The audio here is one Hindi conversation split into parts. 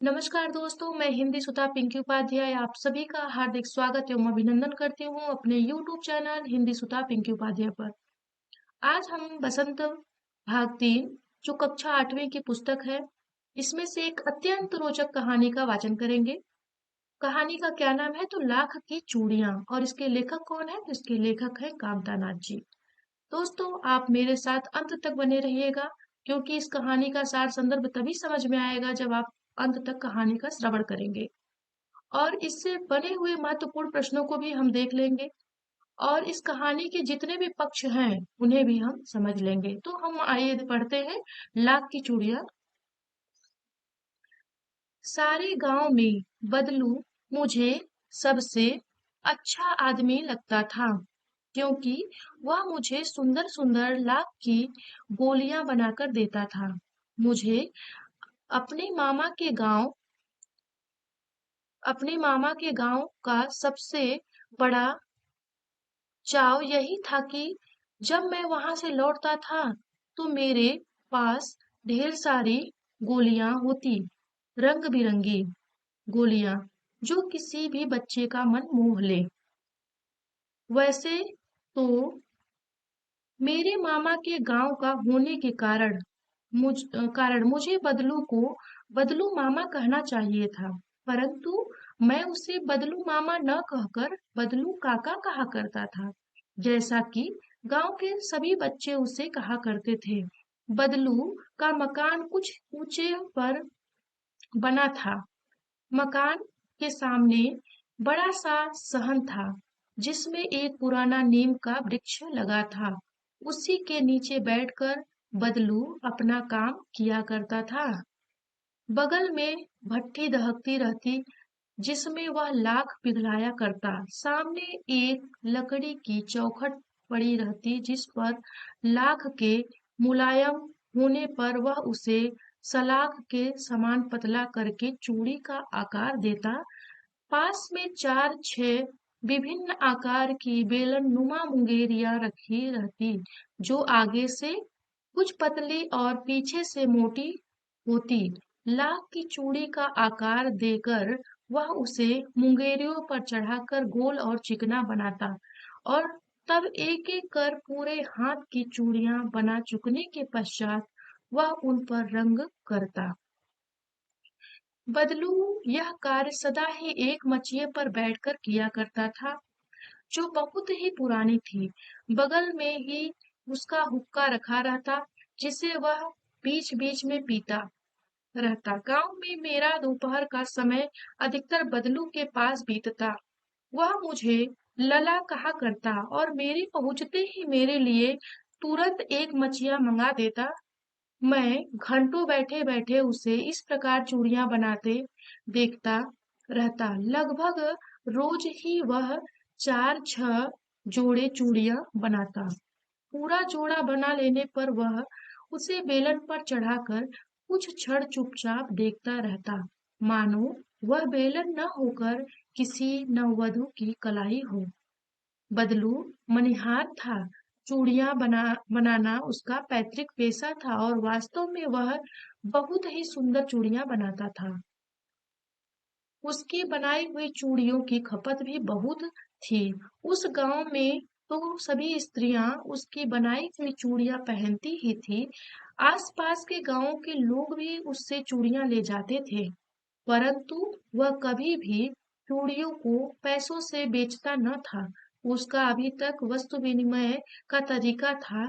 नमस्कार दोस्तों, मैं हिंदी सुधा पिंकी उपाध्याय आप सभी का हार्दिक स्वागत एवं अभिनंदन करती हूँ अपने YouTube चैनल हिंदी सुधा पिंकी उपाध्याय पर। आज हम बसंत भाग 3 जो कक्षा 8वीं की पुस्तक है, इसमें से एक अत्यंत रोचक कहानी का वाचन करेंगे। कहानी का क्या नाम है? तो लाख की चूड़ियां। और इसके लेखक कौन है? तो इसके लेखक है कामता नाथ जी। दोस्तों, आप मेरे साथ अंत तक बने रहिएगा, क्योंकि इस कहानी का सार संदर्भ तभी समझ में आएगा जब आप अंत तक कहानी का श्रवण करेंगे। और इससे बने हुए महत्वपूर्ण प्रश्नों को भी हम देख लेंगे और इस कहानी के जितने भी पक्ष हैं उन्हें भी हम समझ लेंगे। तो हम आइए पढ़ते हैं लाख की चूड़ियां। सारे गांव में बदलू मुझे सबसे अच्छा आदमी लगता था, क्योंकि वह मुझे सुंदर सुंदर लाख की गोलियां बनाकर देता था। मुझे अपने मामा के गांव अपने मामा के गांव का सबसे बड़ा चाव यही था कि जब मैं वहां से लौटता था तो मेरे पास ढेर सारी गोलियां होती, रंग बिरंगी गोलियां, जो किसी भी बच्चे का मन मोह ले। वैसे तो मेरे मामा के गांव का होने के कारण मुझे बदलू को बदलू मामा कहना चाहिए था, परंतु मैं उसे बदलू मामा न कहकर बदलू काका कहा करता था, जैसा कि गांव के सभी बच्चे उसे कहा करते थे। बदलू का मकान कुछ ऊंचे पर बना था। मकान के सामने बड़ा सा सहन था, जिसमें एक पुराना नीम का वृक्ष लगा था। उसी के नीचे बैठकर बदलू अपना काम किया करता था। बगल में भट्ठी दहकती रहती, जिसमें वह लाख पिघलाया करता। सामने एक लकड़ी की चौखट पड़ी रहती, जिस पर लाख के मुलायम होने पर वह उसे सलाख के समान पतला करके चूड़ी का आकार देता। पास में 4-6 विभिन्न आकार की बेलन नुमा मुंगेरियां रखी रहती, जो आगे से कुछ पतली और पीछे से मोटी होती। लाख की चूड़ी का आकार देकर वह उसे मुंगेरियों पर चढ़ाकर गोल और चिकना बनाता, और तब एक एक कर पूरे हाथ की चूड़ियां बना चुकने के पश्चात वह उन पर रंग करता। बदलू यह कार्य सदा ही एक मचिए पर बैठकर किया करता था, जो बहुत ही पुरानी थी। बगल में ही उसका हुक्का रखा रहता, जिसे वह बीच बीच में पीता रहता। गांव में मेरा दोपहर का समय अधिकतर बदलू के पास बीतता। वह मुझे लला कहा करता और मेरे पहुंचते ही मेरे लिए तुरंत एक मचिया मंगा देता। मैं घंटों बैठे बैठे उसे इस प्रकार चूड़ियां बनाते देखता रहता। लगभग रोज ही वह 4-6 जोड़े चूड़ियां बनाता। पूरा जोड़ा बना लेने पर वह उसे बेलन पर चढ़ाकर कुछ क्षण चुपचाप देखता रहता, मानो वह बेलन न होकर किसी नववधु की कलाई हो। बदलू मनिहार था। बनाना उसका पैतृक पेशा था और वास्तव में वह बहुत ही सुंदर चूड़ियां बनाता था। उसकी बनाई हुई चूड़ियों की खपत भी बहुत थी। उस गांव में तो सभी स्त्रियां उसकी बनाई हुई चूड़ियां पहनती ही थी। आसपास के गांवों के लोग भी उससे चूड़ियां ले जाते थे, परंतु वह कभी भी चूड़ियों को पैसों से बेचता न था। उसका अभी तक वस्तु विनिमय का तरीका था,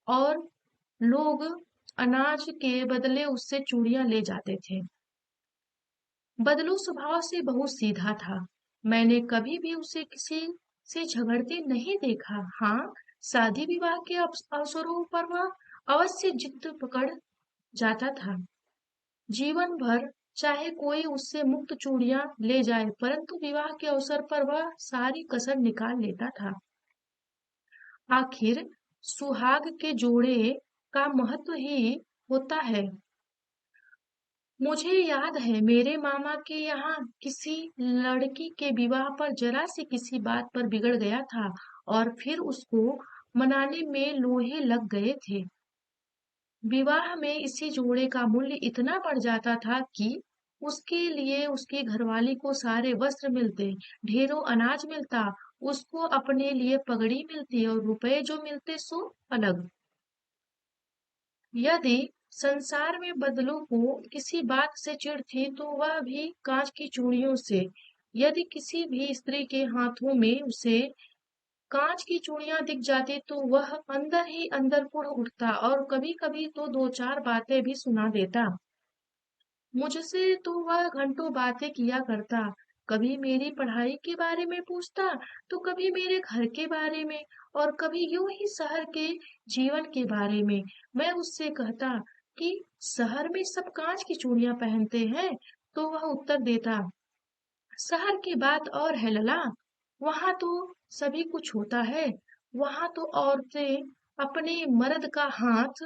और लोग अनाज के बदले उससे चूड़ियां ले जाते थे। बदलू स्वभाव से बहुत सीधा था। मैंने कभी भी उसे किसी से झगड़ते नहीं देखा। हाँ, शादी विवाह के अवसरों पर वह अवश्य जिद पकड़ जाता था। जीवन भर चाहे कोई उससे मुफ्त चूड़ियां ले जाए, परंतु विवाह के अवसर पर वह सारी कसर निकाल लेता था। आखिर सुहाग के जोड़े का महत्व ही होता है। मुझे याद है मेरे मामा के यहाँ किसी लड़की के विवाह पर जरा सी किसी बात पर बिगड़ गया था, और फिर उसको मनाने में लोहे लग गए थे। विवाह में इसी जोड़े का मूल्य इतना बढ़ जाता था कि उसके लिए उसकी घरवाली को सारे वस्त्र मिलते, ढेरों अनाज मिलता, उसको अपने लिए पगड़ी मिलती और रुपए जो मिलते सो अलग। यदि संसार में बदलू को किसी बात से चिढ़ थी तो वह भी कांच की चूड़ियों से। यदि किसी भी स्त्री के हाथों में उसे कांच की चूड़ियां दिख जाती तो वह अंदर ही अंदर कुढ़ उठता और कभी कभी तो दो चार बातें भी सुना देता। मुझसे तो वह घंटों बातें किया करता, कभी मेरी पढ़ाई के बारे में पूछता, तो कभी मेरे घर के बारे में और कभी यूं ही शहर के जीवन के बारे में। मैं उससे कहता कि शहर में सब कांच की चूड़ियां पहनते हैं, तो वह उत्तर देता, शहर की बात और है लला, वहां तो सभी कुछ होता है, वहां तो औरतें अपने मर्द का हाथ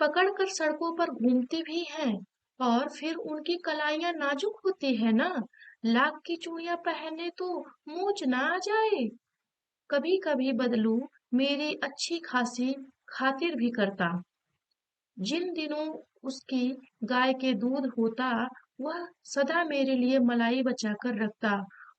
पकड़कर सड़कों पर घूमती भी हैं और फिर उनकी कलाइयां नाजुक होती है ना, लाख की चूड़ियां पहने तो मूंछ ना आ जाए। कभी कभी बदलू मेरी अच्छी खासी खातिर भी करता। जिन दिनों उसकी गाय के दूध होता वह सदा मेरे लिए मलाई बचा कर रखता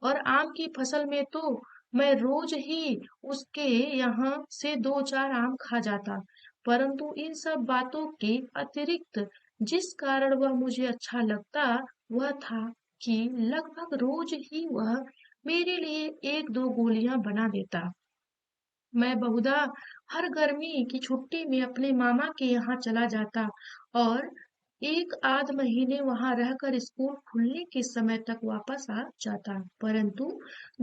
और आम की फसल में तो मैं रोज ही उसके यहाँ से दो चार आम खा जाता। परंतु इन सब बातों के अतिरिक्त जिस कारण वह मुझे अच्छा लगता वह था कि लगभग रोज ही वह मेरे लिए एक दो गोलियां बना देता। मैं बहुधा हर गर्मी की छुट्टी में अपने मामा के यहाँ चला जाता और एक आध महीने वहां रहकर स्कूल खुलने के समय तक वापस आ जाता। परंतु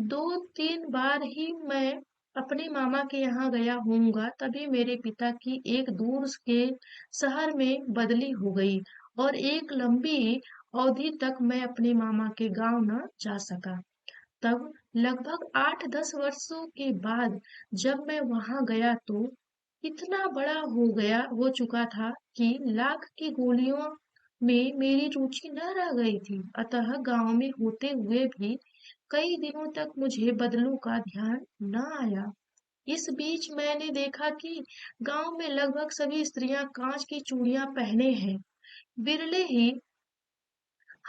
दो तीन बार ही मैं अपने मामा के यहाँ गया होऊंगा तभी मेरे पिता की एक दूर के शहर में बदली हो गई और एक लंबी अवधि तक मैं अपने मामा के गांव न जा सका। तब लगभग 8-10 वर्षों के बाद जब मैं वहां गया तो इतना बड़ा हो चुका था कि लाख की गोलियों में मेरी रुचि न रह गई थी। अतः गांव में होते हुए भी कई दिनों तक मुझे बदलू का ध्यान न आया। इस बीच मैंने देखा कि गांव में लगभग सभी स्त्रियां कांच की चूड़ियां पहने हैं। बिरले ही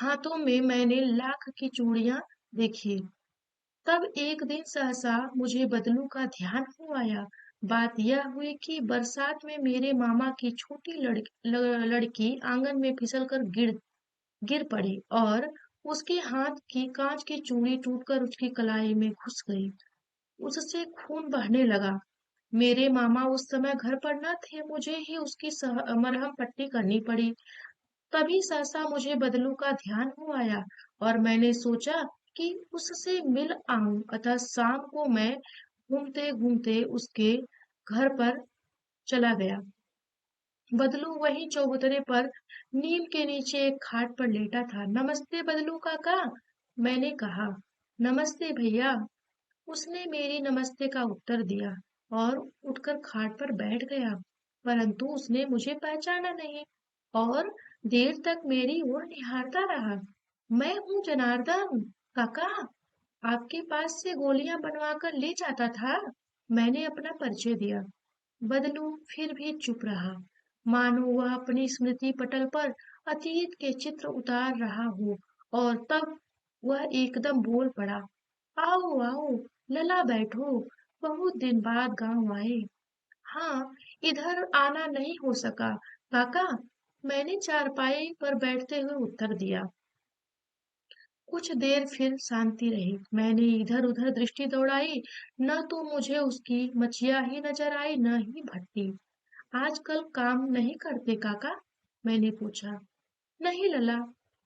हाथों में मैंने लाख की चूड़ियां देखी। तब एक दिन सहसा मुझे बदलू का ध्यान हो आया। बात यह हुई कि बरसात में मेरे मामा की छोटी लड़की आंगन में फिसलकर गिर गिर पड़ी और उसके हाथ की कांच की चूड़ी टूटकर उसकी कलाई में घुस गई। उससे खून बहने लगा। मेरे मामा उस समय घर पर न थे, मुझे ही उसकी मरहम पट्टी करनी पड़ी। तभी सहसा मुझे बदलू का ध्यान हो आया और मैंने सोचा कि उससे मिल आऊं। अतः शाम को मैं घूमते घूमते उसके घर पर चला गया। बदलू वहीं चौबूतरे पर नीम के नीचे एक खाट पर लेटा था। नमस्ते बदलू काका, मैंने कहा। नमस्ते भैया, उसने मेरी नमस्ते का उत्तर दिया और उठकर खाट पर बैठ गया। परंतु उसने मुझे पहचाना नहीं और देर तक मेरी ओर निहारता रहा। मैं हूँ जनार्दन काका, आपके पास से गोलियां बनवा कर ले जाता था। मैंने अपना परिचय दिया। बदलू फिर भी चुप रहा, मानो वह अपनी स्मृति पटल पर अतीत के चित्र उतार रहा हो। और तब वह एकदम बोल पड़ा, आओ आओ लला, बैठो, बहुत दिन बाद गांव आए। हाँ, इधर आना नहीं हो सका काका, मैंने चारपाई पर बैठते हुए उत्तर दिया। कुछ देर फिर शांति रही। मैंने इधर उधर दृष्टि दौड़ाई, न तो मुझे उसकी मछिया ही नजर आई न ही भट्टी। आजकल काम नहीं करते काका, मैंने पूछा। नहीं लला,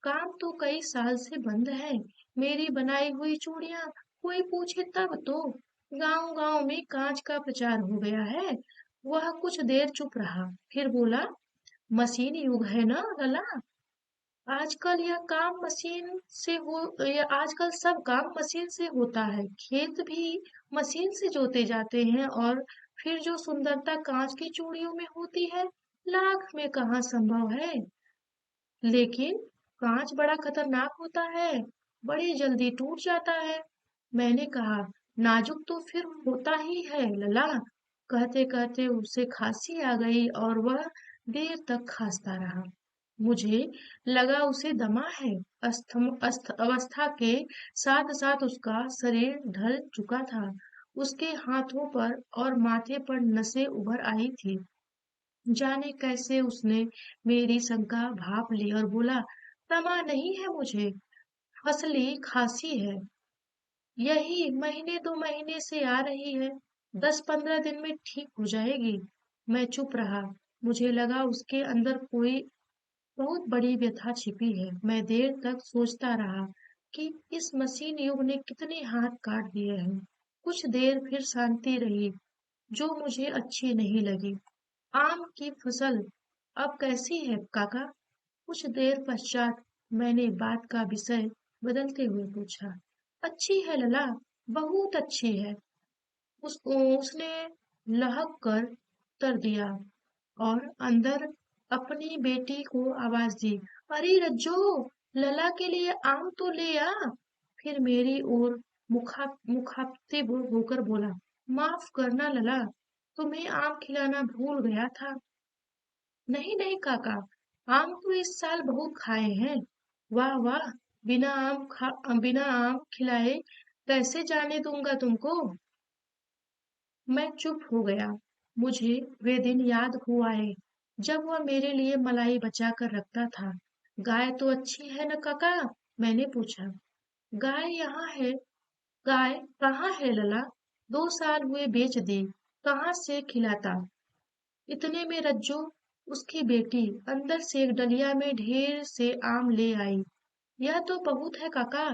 काम तो कई साल से बंद है। मेरी बनाई हुई चूड़ियां कोई पूछे तब तो। गांव गांव में कांच का प्रचार हो गया है। वह कुछ देर चुप रहा, फिर बोला, मशीन युग है ना लला, आजकल यह काम मशीन से हो या आजकल सब काम मशीन से होता है। खेत भी मशीन से जोते जाते हैं और फिर जो सुंदरता कांच की चूड़ियों में होती है, लाख में कहाँ संभव है। लेकिन कांच बड़ा खतरनाक होता है, बड़ी जल्दी टूट जाता है। मैंने कहा, नाजुक तो फिर होता ही है लला। कहते कहते उसे खांसी आ गई और वह देर तक खांसता रहा। मुझे लगा उसे दमा है। अवस्था के साथ साथ उसका शरीर ढल चुका था। उसके हाथों पर और माथे पर नसें उभर आई थी। जाने कैसे उसने मेरी शंका भांप ली और बोला, दमा नहीं है मुझे, असली खांसी है। यही महीने 2 महीने से आ रही है। 10-15 दिन में ठीक हो जाएगी। मैं चुप रहा। मुझे लगा उसके अंदर कोई बहुत बड़ी व्यथा छिपी है। मैं देर तक सोचता रहा कि इस मशीन युग ने कितने हाथ काट दिए हैं। कुछ देर फिर शांति रही, जो मुझे अच्छी नहीं लगी। आम की फसल अब कैसी है काका? कुछ देर पश्चात मैंने बात का विषय बदलते हुए पूछा। अच्छी है लला, बहुत अच्छी है। उसने लहक कर उत्तर दिया और अंदर अपनी बेटी को आवाज दी, अरे रज्जो, लला के लिए आम तो ले आ। फिर मेरी ओर मुखातिब होकर बोला, माफ करना लला, तुम्हें आम खिलाना भूल गया था। नहीं नहीं काका, आम तो इस साल बहुत खाए हैं। वाह वाह, बिना आम खिलाए कैसे जाने दूंगा तुमको। मैं चुप हो गया। मुझे वे दिन याद हो आए जब वह मेरे लिए मलाई बचा कर रखता था। गाय तो अच्छी है न काका? मैंने पूछा। गाय यहाँ है। गाय कहाँ है लला? 2 साल हुए बेच दी। कहाँ से खिलाता? इतने में रज्जो, उसकी बेटी, अंदर से एक डलिया में ढेर से आम ले आई। यह तो बहुत है काका,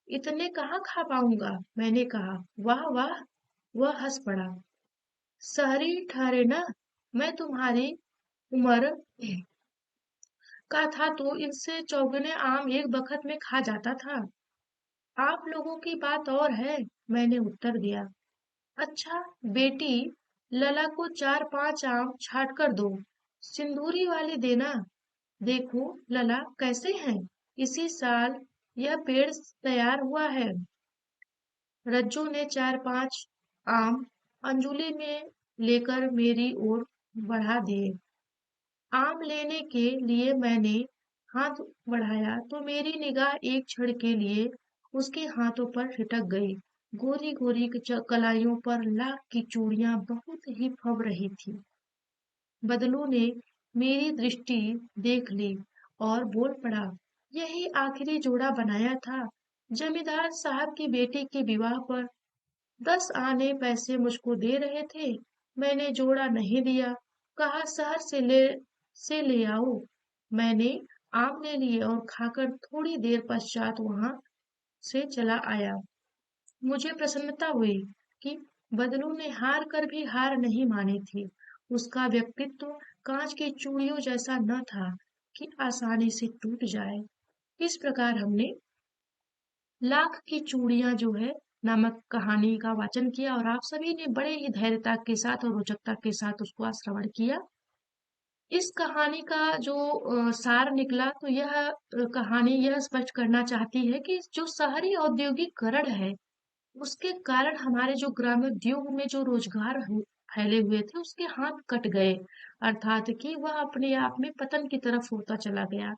इतने कहाँ खा पाऊंगा। मैंने कहा। वाह वाह, वह हंस पड़ा। शहरी ठहरे न, मैं तुम्हारी उम्र का था तो इनसे चौगुने आम एक बखत में खा जाता था। आप लोगों की बात और है, मैंने उत्तर दिया। अच्छा बेटी, लला को 4-5 आम छाट कर दो, सिंदूरी वाली देना। देखो लला कैसे हैं, इसी साल यह पेड़ तैयार हुआ है। रज्जू ने 4-5 आम अंजुली में लेकर मेरी ओर बढ़ा दिए। आम लेने के लिए मैंने हाथ बढ़ाया तो मेरी निगाह एक क्षण के लिए उसके हाथों पर ठिठक गई। गोरी गोरी कलाइयों पर लाख की चूड़ियां बहुत ही फब रही थी। बदलू ने मेरी दृष्टि देख ली और बोल पड़ा, यही आखिरी जोड़ा बनाया था। जमींदार साहब की बेटी के विवाह पर 10 आने पैसे मुझको दे रहे थे। मैंने जोड़ा नहीं दिया, कहा शहर से ले आओ। मैंने आम ले लिए और खाकर थोड़ी देर पश्चात वहां से चला आया। मुझे प्रसन्नता हुई कि बदलू ने हार कर भी हार नहीं मानी थी। उसका व्यक्तित्व कांच की चूड़ियों जैसा न था कि आसानी से टूट जाए। इस प्रकार हमने लाख की चूड़ियां जो है नामक कहानी का वाचन किया और आप सभी ने बड़े ही धैर्यता के साथ और रोचकता के साथ उसको श्रवण किया। इस कहानी का जो सार निकला तो यह कहानी यह स्पष्ट करना चाहती है कि जो शहरी औद्योगिकरण है उसके कारण हमारे जो ग्रामीण उद्योग में जो फैले हुए थे उसके हाथ कट गए। अर्थात कि वह अपने आप में पतन की तरफ होता चला गया,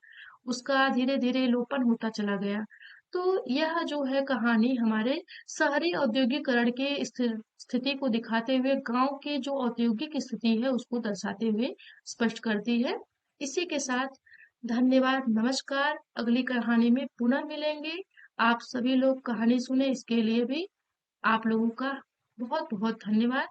उसका धीरे धीरे लोपन होता चला गया। तो यह जो है कहानी हमारे शहरी औद्योगिकरण के स्थिति को दिखाते हुए गांव के जो औद्योगिक स्थिति है उसको दर्शाते हुए स्पष्ट करती है। इसी के साथ धन्यवाद, नमस्कार। अगली कहानी में पुनः मिलेंगे। आप सभी लोग कहानी सुने इसके लिए भी आप लोगों का बहुत बहुत धन्यवाद।